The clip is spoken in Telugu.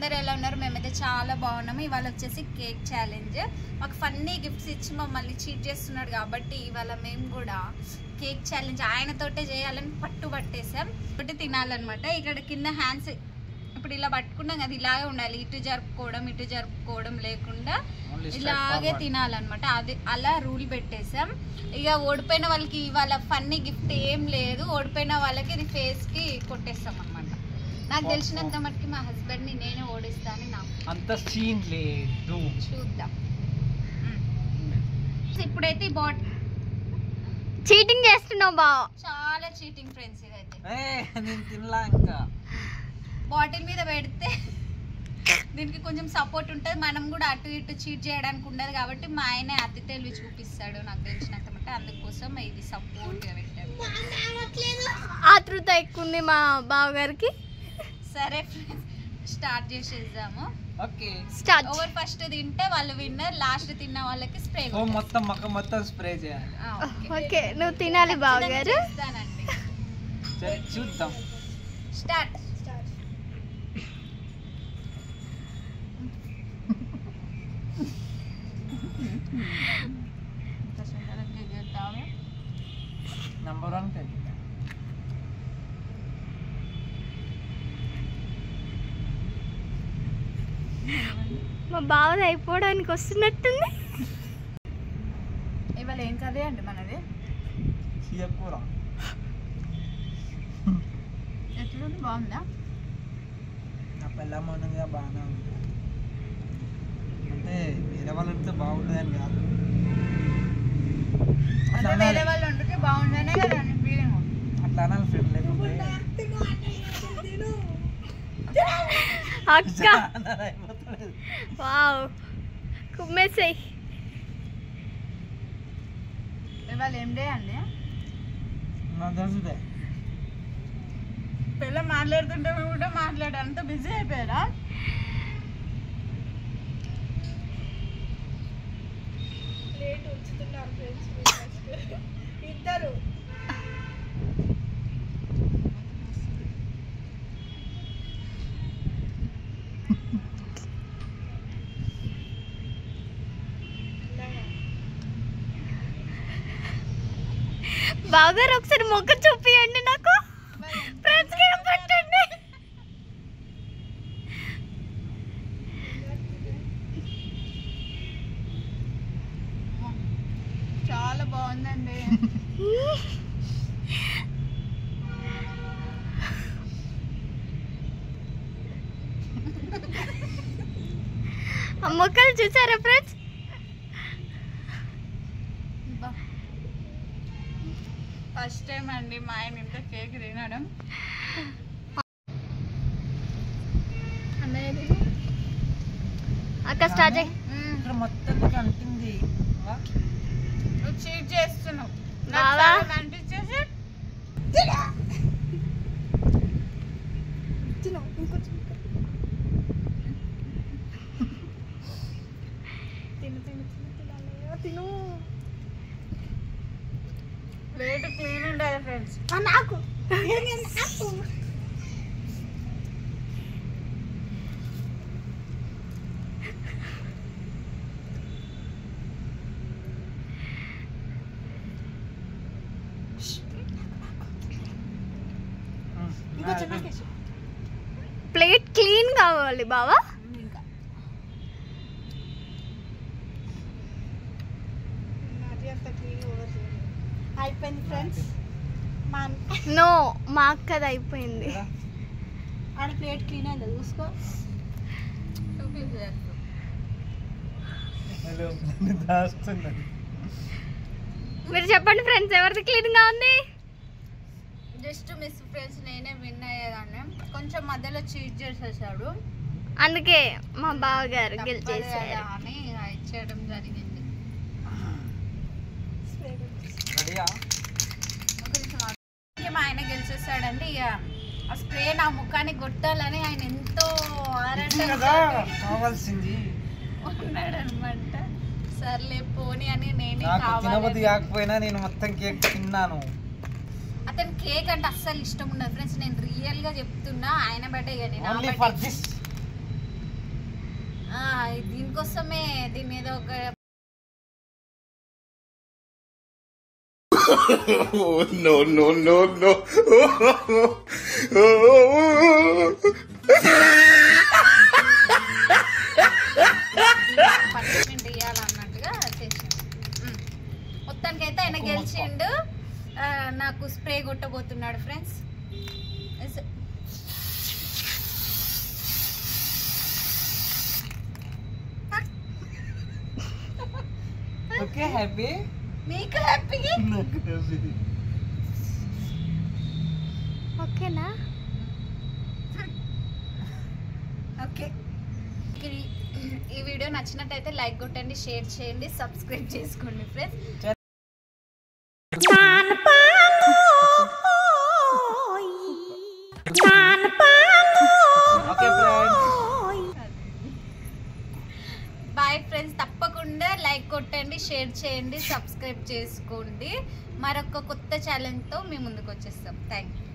అందరూ ఎలా ఉన్నారు? మేమైతే చాలా బాగున్నాము. ఇవాళ వచ్చేసి కేక్ ఛాలెంజ్. మాకు ఫన్నీ గిఫ్ట్స్ ఇచ్చి మమ్మల్ని చీట్ చేస్తున్నాడు కాబట్టి ఇవాళ మేము కూడా కేక్ ఛాలెంజ్ ఆయనతోటే చేయాలని పట్టుబట్టేసాం. ఒకటి తినాలన్నమాట. ఇక్కడ కింద హ్యాండ్స్ ఇప్పుడు ఇలా పట్టుకున్నాం కదా, ఇలాగే ఉండాలి. ఇటు జరుపుకోవడం లేకుండా ఇలాగే తినాలన్నమాట. అది అలా రూల్ పెట్టేసాం. ఇక ఓడిపోయిన వాళ్ళకి ఇవాళ ఫన్నీ గిఫ్ట్ ఏం లేదు. ఓడిపోయిన వాళ్ళకి ఇది ఫేస్కి కొట్టేస్తాం అనమాట. నాకు తెలిసినంత మటుకి మా హస్బెండ్ని నేనే ఓడిస్తాను. నాకు అంత సీన్ లేదు, చూద్దాం. ఇప్పుడైతే చీటింగ్ చేస్తున్నావు బావ, చాలా చీటింగ్ ఫ్రెండ్స్. ఇదైతే నేను తినలా. ఇంకా బాటిల్ మీద పెడితే దీనికి కొంచెం సపోర్ట్ ఉంటుంది. మనం కూడా అటు ఇటు చీట్ చేయడానికి ఉండదు కాబట్టి మా ఆయన అతి తెలివి చూపిస్తాడు నాకు తెలిసినంత మటుకు. అందుకోసం ఇది సపోర్ట్గా పెట్టాడు. ఆతృత ఎక్కువ ఉంది మా బావగారికి. సరే ఫ్రెండ్స్, స్టార్ట్ చేసేద్దాము. Okay, start. ఓవర్ ఫస్ట్ తింటే వాళ్ళు విన్నర్. లాస్ట్ తిన్న వాళ్ళకి స్ప్రే మొత్తం మొత్తం స్ప్రే చేయాలి. ఓకే, నువ్వు తినాలి బావగారు. చేస్తానండి. సరే చూద్దాం. స్టార్ట్. నంబర్ 1 పెద్ద మా బావది అయిపోవడానికి వస్తున్నట్టుంది. ఇవాళ ఏం కర్రీ అండి మనది? చీయకూర. ఎట్లుంది? బాగుందా? నా పిల్ల మౌనంగా బాగానే ఉంది. అంటే వేరే వాళ్ళు ఉంటే బాగుంటుందని కాదు, అంటే వేరే వాళ్ళు వండితే బాగుందనే కదా ఫీలింగ్. అట్లా అనాలి ఫ్రెండ్. లేకపోతే అక్క వావ్, కుమ్మేసేయ్. ఇవాళ ఏం డే అండి? నాకు తెలుసుదే. పిల్ల మాట్లాడుతుంటే మేము కూడా మాట్లాడారు. అంత బిజీ అయిపోయారా? ఇద్దరు బావగారు ఒకసారి మొక్క చూపియండి నాకు. ఫ్రెండ్స్ కి పెట్టండి. చాలా బాగుందండి. ఆ మొక్కలు చూసారా ఫ్రెండ్స్? ఫస్ట్ టైం అండి మా ఆయన ఇంత కేక్ తినడం. అక్క స్టార్ట్ చేయి. ఇక్కడ మొత్తం అంటుంది. నువ్వు చీట్ చేస్తున్నావు. బావా అనిపించేసి ప్లేట్ క్లీన్ ఉండాలి ఫ్రెండ్స్. నాకు ప్లేట్ క్లీన్ కావాలి బావా. అయిపోయింది ఫ్రెండ్స్. నో, మా అక్కది అయిపోయింది. ఆడ ప్లేట్ క్లీన్ అయిందా చూసుకో. మీరు చెప్పండి ఫ్రెండ్స్, ఎవరిది క్లీన్ గా ఉంది? జస్ట్ మిస్ ఫ్రెండ్స్, నేనే విన్ అయ్యేదాన్ని. కొంచెం మధ్యలో చీట్ చేసేసాడు, అందుకే మా బావగారు గెలిచేసారు అని ఇచ్చేయడం జరిగింది. మా ఆయన గెలిచేసాడండి. ఇక ఆ స్ప్రే నా ముఖానికి కొట్టాలని ఆయన ఎంతో కావాల్సింది ఉన్నాడు అనమాట. సర్లే పోనీ అని నేనే తినబుద్ధి కాకపోయినా నేను మొత్తం కేక్ తిన్నాను. అతను కేక్ అంటే అస్సలు ఇష్టం ఉండదు ఫ్రెండ్స్. నేను రియల్ గా చెప్తున్నా. ఆయన బట్టే దీనికోసమే దీని ఏదో ఒక no, no, no, no. Punishment ఇవ్వాలన్నట్టుగా చేసిండు. మొత్తానికైతే ఆయన గెలిచిండు. నాకు స్ప్రే కొట్టబోతున్నాడు ఫ్రెండ్స్. ఓకే హ్యాపీ మీకు హ్యాపీగా ఓకేనా? ఓకే. ఈ వీడియో నచ్చినట్టయితే లైక్ కొట్టండి, షేర్ చేయండి, సబ్స్క్రైబ్ చేసుకోండి friends. Okay friends. Bye friends. తప్పకుండా లైక్ కొట్టండి, షేర్ చేయండి, సబ్స్క్రైబ్ చేసుకోండి. మరొక కొత్త ఛాలెంజ్తో మీ ముందుకు వచ్చేస్తాం. Thank you.